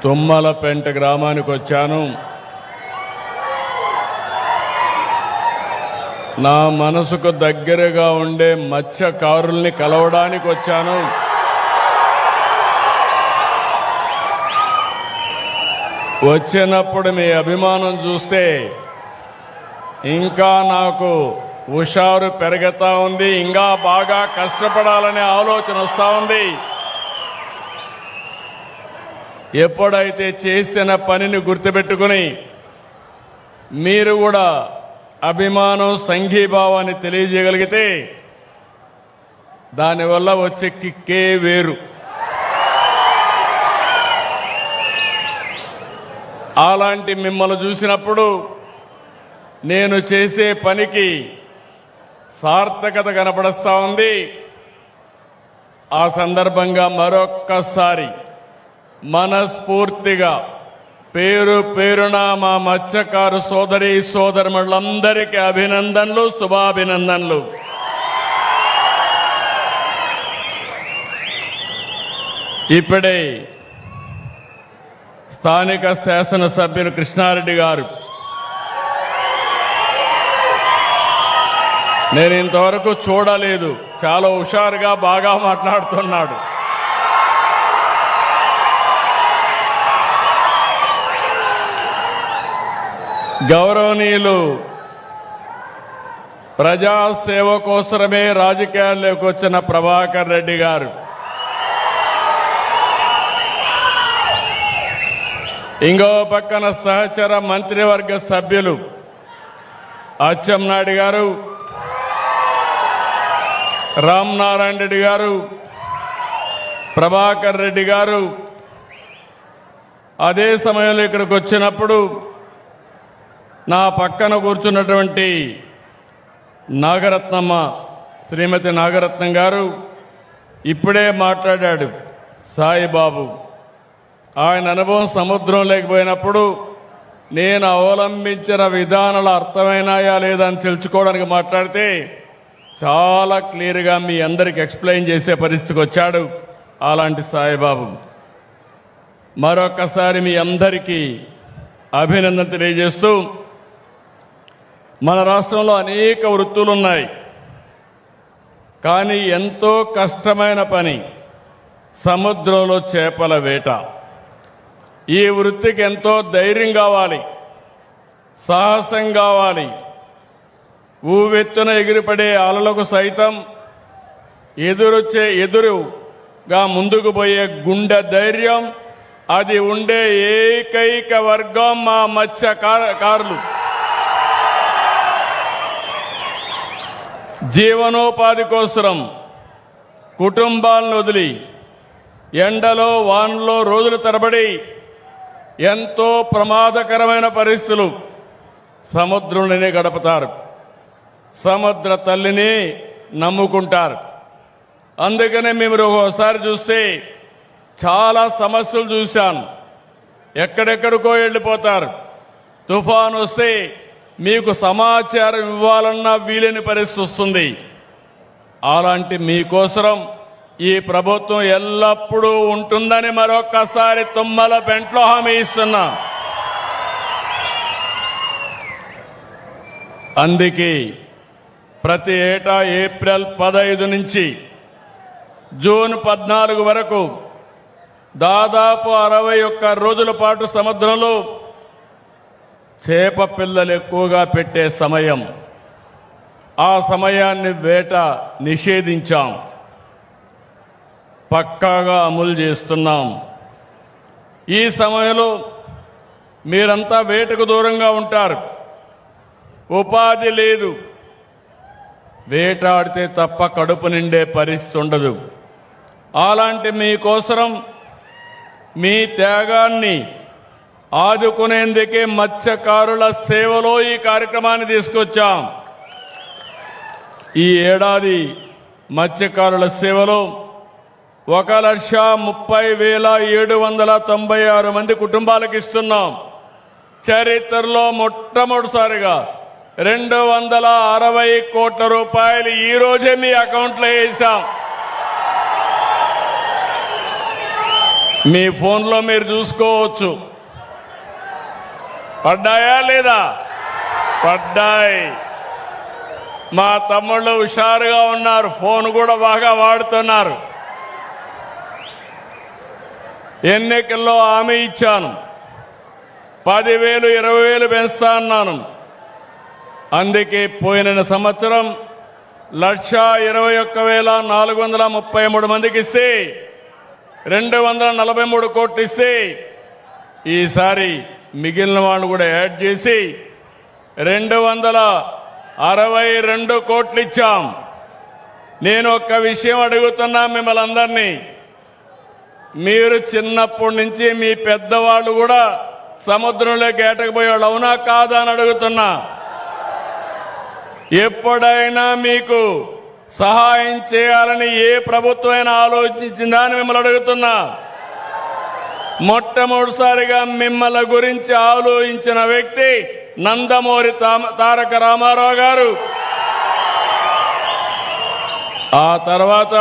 తుమ్మలపెంట గ్రామానికి వచ్చాను. నా మనసుకు దగ్గరగా ఉండే మత్స్యకారుల్ని కలవడానికి వచ్చాను. వచ్చినప్పుడు మీ అభిమానం చూస్తే ఇంకా నాకు హుషారు పెరుగుతా ఉంది. ఇంకా బాగా కష్టపడాలనే ఆలోచన వస్తూ ఉంది. ఎప్పుడైతే చేసిన పనిని గుర్తుపెట్టుకుని మీరు కూడా అభిమానం సంఘీభావాన్ని తెలియజేయగలిగితే దానివల్ల వచ్చే కిక్కే వేరు. అలాంటి మిమ్మల్ని చూసినప్పుడు నేను చేసే పనికి సార్థకత కనపడుస్తూ ఉంది. ఆ సందర్భంగా మరొక్కసారి మనస్ఫూర్తిగా పేరు పేరున మా మత్స్యకారు సోదరి సోదరులందరికీ అభినందనలు, శుభాభినందనలు. ఇప్పుడే స్థానిక శాసనసభ్యులు కృష్ణారెడ్డి గారు, నేను ఇంతవరకు చూడలేదు, చాలా హుషారుగా బాగా మాట్లాడుతున్నాడు. గౌరవనీయులు ప్రజాసేవ కోసమే రాజకీయాల్లోకి వచ్చిన ప్రభాకర్ రెడ్డి గారు, ఇంకో పక్కన సహచర మంత్రివర్గ సభ్యులు అచ్చెన్నాయుడు గారు, రామనారాయణ రెడ్డి గారు, ప్రభాకర్ రెడ్డి గారు, అదే సమయంలో ఇక్కడికి వచ్చినప్పుడు నా పక్కన కూర్చున్నటువంటి నాగరత్నమ్మ, శ్రీమతి నాగరత్నం గారు ఇప్పుడే మాట్లాడాడు. సాయిబాబు ఆయన అనుభవం సముద్రం లేకపోయినప్పుడు నేను అవలంబించిన విధానాలు అర్థమైనాయా లేదా అని తెలుసుకోవడానికి మాట్లాడితే చాలా క్లియర్గా మీ అందరికి ఎక్స్ప్లెయిన్ చేసే పరిస్థితికి వచ్చాడు. అలాంటి సాయిబాబు మరొకసారి మీ అందరికీ అభినందన తెలియజేస్తూ, మన రాష్ట్రంలో అనేక వృత్తులున్నాయి, కానీ ఎంతో కష్టమైన పని సముద్రంలో చేపల వేట. ఈ వృత్తికి ఎంతో ధైర్యం కావాలి, సాహసం కావాలి. ఊవెత్తున ఎగిరిపడే అలలకు సైతం ఎదురుగా ముందుకు పోయే గుండె ధైర్యం, అది ఉండే ఏకైక వర్గం మా మత్స్యకారులు. జీవనోపాధి కోసం కుటుంబాలను వదిలి ఎండలో వానలో రోజుల తరబడి ఎంతో ప్రమాదకరమైన పరిస్థితులు సముద్రంలోనే గడుపుతారు. సముద్ర తల్లిని నమ్ముకుంటారు. అందుకనే మేము ఒకసారి చూస్తే చాలా సమస్యలు చూశాను. ఎక్కడెక్కడికో వెళ్ళిపోతారు. తుఫాను వస్తే మీకు సమాచారం ఇవ్వాలన్నా వీలేని పరిస్థితి వస్తుంది. అలాంటి మీకోసం ఈ ప్రభుత్వం ఎల్లప్పుడూ ఉంటుందని మరొక్కసారి తుమ్మలపెంటలో హామీ ఇస్తున్నా. అందుకే ప్రతి ఏటా ఏప్రిల్ 15 నుంచి జూన్ 14 వరకు దాదాపు 61 రోజుల పాటు సముద్రంలో చేప పిల్లలు ఎక్కువగా పెట్టే సమయం. ఆ సమయాన్ని వేట నిషేధించాం, పక్కాగా అమలు చేస్తున్నాం. ఈ సమయంలో మీరంతా వేటకు దూరంగా ఉంటారు, ఉపాధి లేదు, వేటాడితే తప్ప కడుపు నిండే పరిస్థితి ఉండదు. అలాంటి మీకోసం మీ త్యాగాన్ని ఆదుకునేందుకే మత్స్యకారుల సేవలో ఈ కార్యక్రమాన్ని తీసుకొచ్చాం. ఈ ఏడాది మత్స్యకారుల సేవలో 1,30,796 మంది కుటుంబాలకు ఇస్తున్నాం. చరిత్రలో మొట్టమొదటిసారిగా 260 కోట్ల రూపాయలు ఈ రోజే మీ అకౌంట్లో వేసాం. మీ ఫోన్లో మీరు చూసుకోవచ్చు. పడ్డాయా లేదా? పడ్డాయి. మా తమ్ముళ్ళు హుషారుగా ఉన్నారు, ఫోన్ కూడా బాగా వాడుతున్నారు. ఎన్నికల్లో హామీ ఇచ్చాను, 10,000 20,000 పెంచుతా అన్నాను. అందుకే పోయిన సంవత్సరం 1,21,433 మందికి ఇస్తే 243 కోట్లు ఇస్తే ఈసారి మిగిలిన వాళ్ళు కూడా యాడ్ చేసి 262 కోట్లు ఇచ్చాం. నేను ఒక్క విషయం అడుగుతున్నా మిమ్మల్ని అందరినీ, మీరు చిన్నప్పటి నుంచి మీ పెద్దవాళ్ళు కూడా సముద్రంలోకి ఏటకపోయేవాళ్ళు, అవునా కాదా అని అడుగుతున్నా. ఎప్పుడైనా మీకు సహాయం చేయాలని ఏ ప్రభుత్వమైనా ఆలోచించిందా అని మిమ్మల్ని అడుగుతున్నా. మొట్టమొదటిసారిగా మిమ్మల్ని గురించి ఆలోచించిన వ్యక్తి నందమూరి తారక రామారావు గారు. ఆ తర్వాత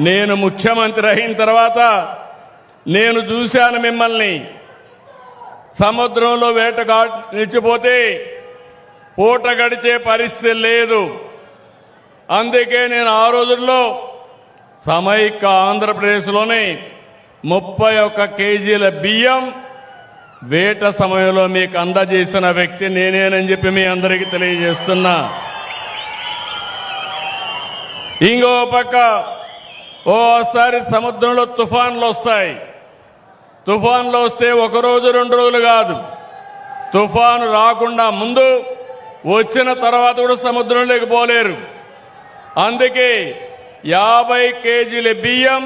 నేను ముఖ్యమంత్రి అయిన తర్వాత నేను చూశాను మిమ్మల్ని. సముద్రంలో వేటగా నిలిచిపోతే పూట గడిచే పరిస్థితి లేదు. అందుకే నేను ఆ రోజుల్లో సమైక్య ఆంధ్రప్రదేశ్లోని 31 కేజీల బియ్యం వేట సమయంలో మీకు అందజేసిన వ్యక్తి నేనేనని చెప్పి మీ అందరికీ తెలియజేస్తున్నా. ఇంకో పక్క ఓసారి సముద్రంలో తుఫాన్లు వస్తాయి. తుఫాన్లు వస్తే 1 రోజు 2 రోజులు కాదు, తుఫాను రాకుండా ముందు వచ్చిన తర్వాత కూడా సముద్రంలోకి పోలేరు. అందుకే 50 కేజీల బియ్యం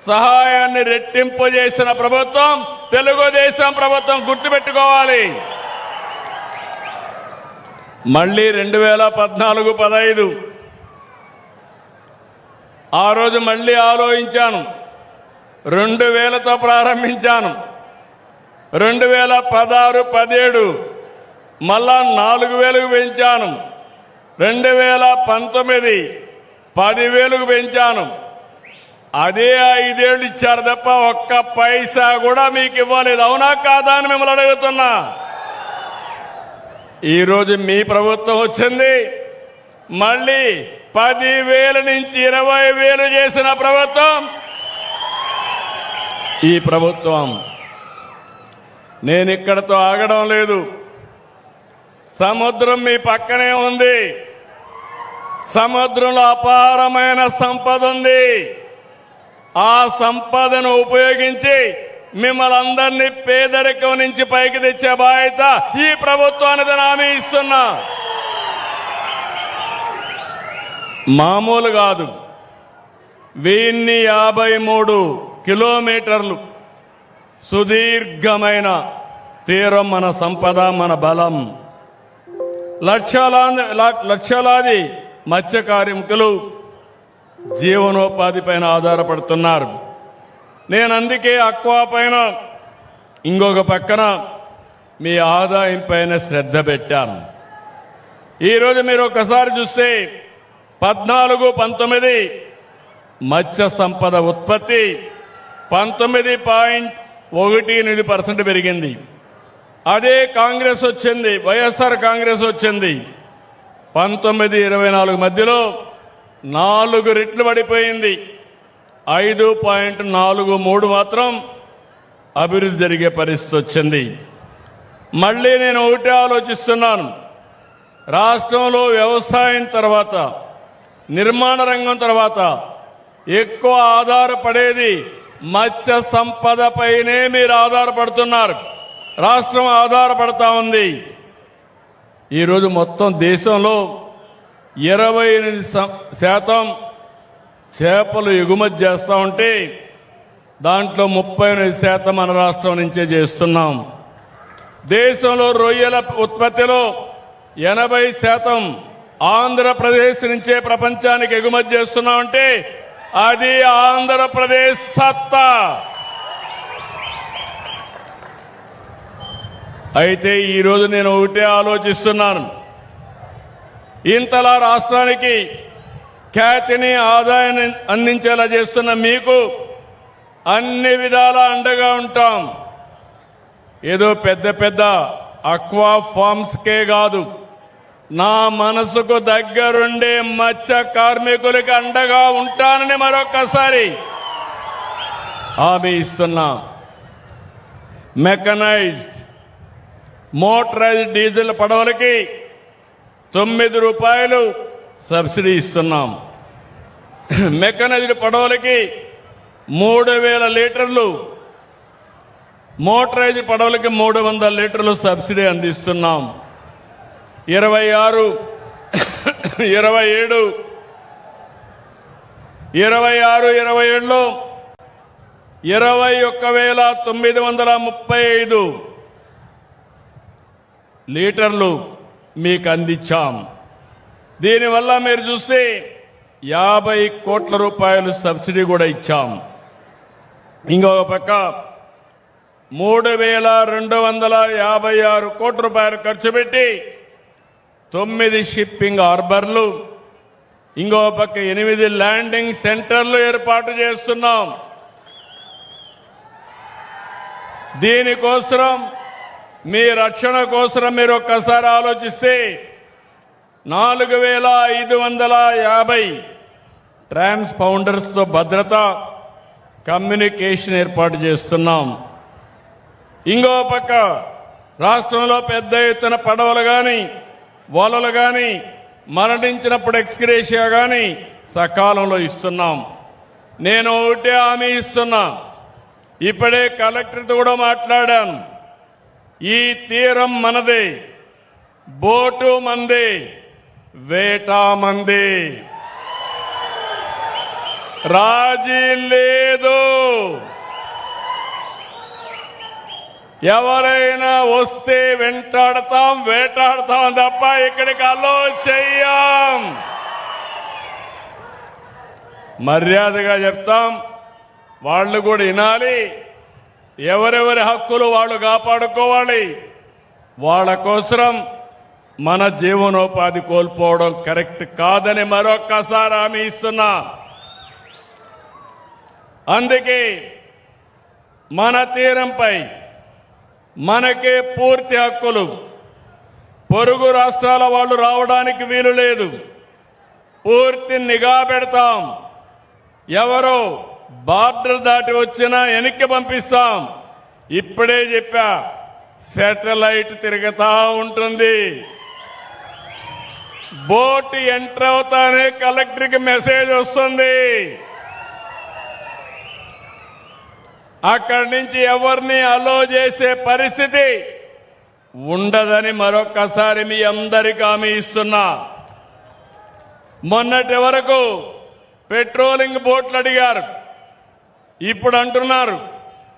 సహాయాన్ని రెట్టింపు చేసిన ప్రభుత్వం తెలుగుదేశం ప్రభుత్వం, గుర్తుపెట్టుకోవాలి. మళ్ళీ 2014-15 ఆ రోజు మళ్ళీ ఆలోచించాను. 2000తో ప్రారంభించాను. 2016-17 మళ్ళా 4,000కు పెంచాను. 2019 10,000కు పెంచాను. అదే 5 ఏళ్ళు ఇచ్చారు తప్ప ఒక్క పైసా కూడా మీకు ఇవ్వలేదు, అవునా కాదా అని మిమ్మల్ని అడుగుతున్నా. ఈరోజు మీ ప్రభుత్వం వచ్చింది, మళ్ళీ 10,000 నుంచి 20,000 చేసిన ప్రభుత్వం ఈ ప్రభుత్వం. నేను ఇక్కడతో ఆగడం లేదు. సముద్రం మీ పక్కనే ఉంది. సముద్రంలో అపారమైన సంపద ఉంది. ఆ సంపదను ఉపయోగించి మిమ్మల్ని అందరినీ పేదరికం నుంచి పైకి తెచ్చే బాధ్యత ఈ ప్రభుత్వానికి హామీ ఇస్తున్నా. మామూలు కాదు. 1053 కిలోమీటర్లు సుదీర్ఘమైన తీరం మన సంపద, మన బలం. లక్షలాది మత్స్య కార్మికులు జీవనోపాధి పైన ఆధారపడుతున్నారు. నేను అందుకే అక్వా పైన, ఇంకొక పక్కన మీ ఆదాయం పైన శ్రద్ధ పెట్టాను. ఈరోజు మీరు ఒకసారి చూస్తే 14-19 మత్స్య సంపద ఉత్పత్తి 19.18% పెరిగింది. అదే కాంగ్రెస్ వచ్చింది, వైఎస్ఆర్ కాంగ్రెస్ వచ్చింది, 19-24 మధ్యలో 4 రెట్లు పడిపోయింది. 5.43 మాత్రం అభివృద్ధి జరిగే పరిస్థితి వచ్చింది. మళ్ళీ నేను ఒకటే ఆలోచిస్తున్నాను. రాష్ట్రంలో వ్యవసాయం తర్వాత, నిర్మాణ రంగం తర్వాత ఎక్కువ ఆధారపడేది మత్స్య సంపద పైనే మీరు ఆధారపడుతున్నారు. రాష్ట్రం ఆధారపడతా ఉంది. ఈరోజు మొత్తం దేశంలో 28% చేపలు ఎగుమతి చేస్తూ ఉంటే దాంట్లో 38% మన రాష్ట్రం నుంచే చేస్తున్నాం. దేశంలో రొయ్యల ఉత్పత్తిలో 80% ఆంధ్రప్రదేశ్ నుంచే ప్రపంచానికి ఎగుమతి చేస్తున్నామంటే అది ఆంధ్రప్రదేశ్ సత్తా. అయితే ఈరోజు నేను ఒకటే ఆలోచిస్తున్నాను. ఇంతలా రాష్ట్రానికి ఖ్యాతిని, ఆదాయాన్ని అందించేలా చేస్తున్న మీకు అన్ని విధాల అండగా ఉంటాం. ఏదో పెద్ద పెద్ద అక్వా ఫార్మ్స్కే కాదు, నా మనసుకు దగ్గరుండే మత్స్య కార్మికులకి అండగా ఉంటానని మరొకసారి హామీ ఇస్తున్నా. మెకనైజ్డ్ మోటరైజ్డ్ డీజిల్ పడవలకి 9 రూపాయలు సబ్సిడీ ఇస్తున్నాం. మెకనైజ్డ్ పడవలకి 3000 లీటర్లు, మోటరైజ్డ్ పడవలకి 300 లీటర్లు సబ్సిడీ అందిస్తున్నాం. 26, 27, 27లో 21,935 లీటర్లు మీకు అందించాం. దీనివల్ల మీరు చూస్తే 50 కోట్ల రూపాయలు సబ్సిడీ కూడా ఇచ్చాం. ఇంకొక పక్క 3,256 కోట్ల రూపాయలు ఖర్చు పెట్టి 9 షిప్పింగ్ హార్బర్లు, ఇంకో పక్క 8 ల్యాండింగ్ సెంటర్లు ఏర్పాటు చేస్తున్నాం. దీనికోసం మీ రక్షణ కోసం మీరు ఒక్కసారి ఆలోచిస్తే 4,550 ట్రాన్స్పౌండర్స్తో భద్రత కమ్యూనికేషన్ ఏర్పాటు చేస్తున్నాం. ఇంకో పక్క రాష్ట్రంలో పెద్ద ఎత్తున పడవలు కానీ వలలు కానీ మరణించినప్పుడు ఎక్స్గ్రేషియా కానీ సకాలంలో ఇస్తున్నాం. నేను ఒకటే హామీ ఇస్తున్నా, ఇప్పుడే కలెక్టర్తో కూడా మాట్లాడాను. ఈ తీరం మనదే, బోటు మందే, వేట మందే, రాజీ లేదు. ఎవరైనా వస్తే వెంటాడతాం, వేటాడతాం తప్ప ఇక్కడికి అలో చెయ్యం. మర్యాదగా చెప్తాం, వాళ్ళు కూడా వినాలి. ఎవరెవరి హక్కులు వాళ్ళు కాపాడుకోవాలి. వాళ్ళ కోసం మన జీవనోపాధి కోల్పోవడం కరెక్ట్ కాదని మరొక్కసారి హామీ ఇస్తున్నా. అందుకే మన తీరంపై మనకే పూర్తి హక్కులు. పొరుగు రాష్ట్రాల వాళ్ళు రావడానికి వీలు లేదు. పూర్తి నిఘా పెడతాం. ఎవరో బార్డర్ దాటి వచ్చినా వెనక్కి పంపిస్తాం. ఇప్పుడే చెప్పా, శాటిలైట్ తిరుగుతా ఉంటుంది. బోట్ ఎంటర్ అవుతానే కలెక్టర్కి మెసేజ్ వస్తుంది. అక్కడి నుంచి ఎవరిని అలో చేసే పరిస్థితి ఉండదని మరొక్కసారి మీ అందరికీ హామీ ఇస్తున్నా. మొన్నటి వరకు పెట్రోలింగ్ బోట్లు అడిగారు. ఇప్పుడు అంటున్నారు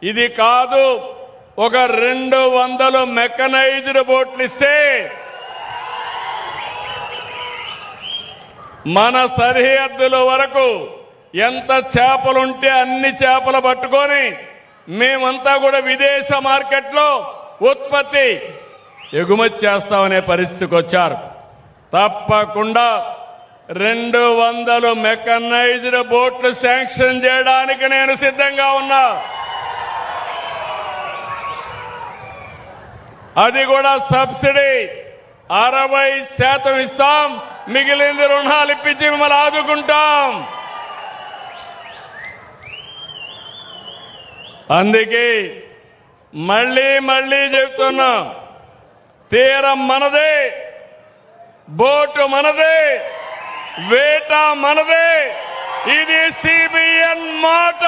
ఇది కాదు, ఒక 200 మెకనైజ్డ్ బోట్లు ఇస్తే మన సరిహద్దుల వరకు ఎంత చేపలుంటే అన్ని చేపలు పట్టుకొని మేమంతా కూడా విదేశ మార్కెట్లో ఉత్పత్తి ఎగుమతి చేస్తామనే పరిస్థితికి వచ్చారు. తప్పకుండా 200 మెకనైజ్డ్ బోట్లు శాంక్షన్ చేయడానికి నేను సిద్ధంగా ఉన్నా. అది కూడా సబ్సిడీ 60% ఇస్తాం. మిగిలింది రుణాలు ఇప్పించి మిమ్మల్ని ఆదుకుంటాం. అందుకే మళ్ళీ చెప్తున్నా, తీరం మనదే, బోటు మనదే, వేట మనదే. ఇది సిబిఎన్ మాట.